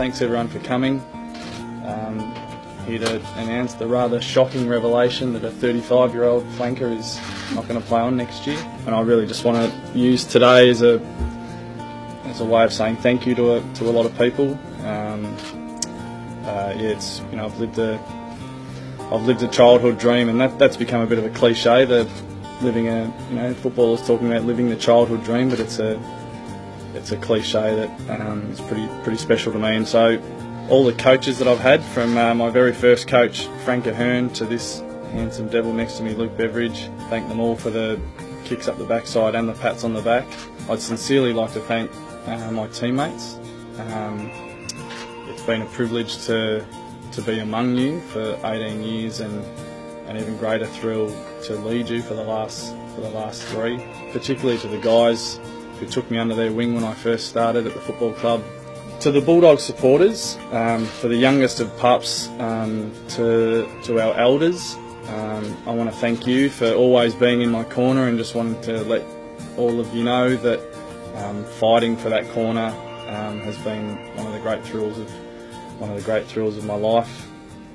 thanks everyone for coming. Here to announce the rather shocking revelation that a 35-year-old flanker is not going to play on next year. And I really just want to use today as a way of saying thank you to a lot of people. It's, you know, I've lived a childhood dream, and that's become a bit of a cliche. That living footballers talking about living the childhood dream, but it's a cliche that is pretty special to me. And so all the coaches that I've had, from my very first coach Frank Ahern to this handsome devil next to me, Luke Beveridge, thank them all for the kicks up the backside and the pats on the back. I'd sincerely like to thank my teammates. It's been a privilege to be among you for 18 years, and an even greater thrill to lead you for the last 3, particularly to the guys who took me under their wing when I first started at the football club. To the Bulldogs supporters, for the youngest of pups, to our elders, I want to thank you for always being in my corner, and just wanted to let all of you know that fighting for that corner has been one of the great thrills of my life.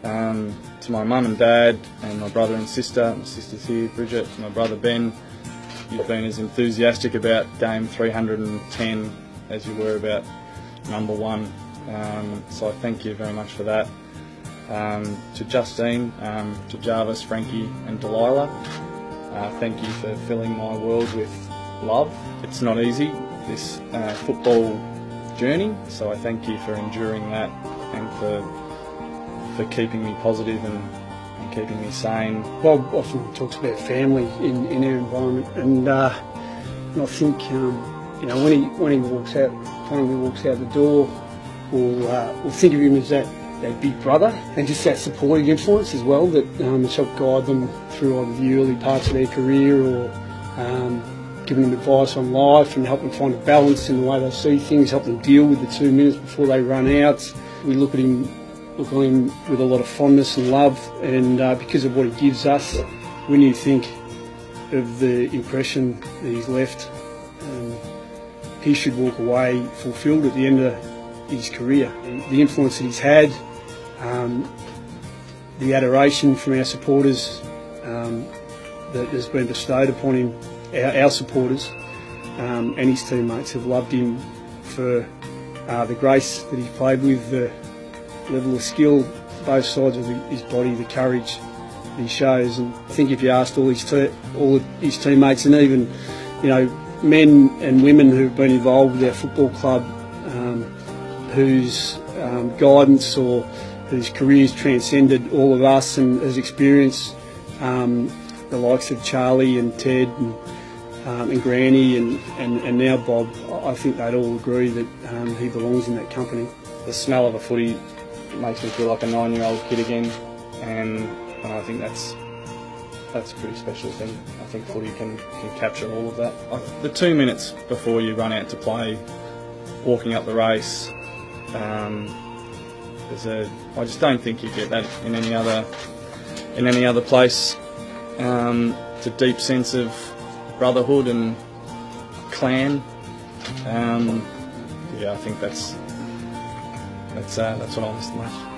To my mum and dad and my brother and sister, my sister's here, Bridget, my brother Ben, you've been as enthusiastic about game 310 as you were about number 1. So I thank you very much for that. To Justine, to Jarvis, Frankie and Delilah, thank you for filling my world with love. It's not easy, this football journey, so I thank you for enduring that and for keeping me positive and keeping me sane. Bob often talks about family in our environment, and I think when he walks out, finally walks out the door, we'll think of him as that big brother, and just that supporting influence as well that has helped guide them through either the early parts of their career, or giving them advice on life and help them find a balance in the way they see things, help them deal with the 2 minutes before they run out. We look on him with a lot of fondness and love, and because of what he gives us, when you think of the impression that he's left, he should walk away fulfilled at the end of his career. The influence that he's had, the adoration from our supporters that has been bestowed upon him, our supporters and his teammates have loved him for the grace that he's played with, the level of skill, both sides of his body, the courage that he shows. And I think if you asked all of his teammates, and even men and women who've been involved with our football club, whose guidance or whose careers transcended all of us, and has experienced the likes of Charlie and Ted and Granny and now Bob, I think they'd all agree that he belongs in that company. The smell of a footy makes me feel like a 9-year-old kid again, and I think that's a pretty special thing. I think footy can capture all of that. The 2 minutes before you run out to play, walking up the race, I just don't think you get that in any other place. It's a deep sense of brotherhood and clan. I think that's what I miss the most.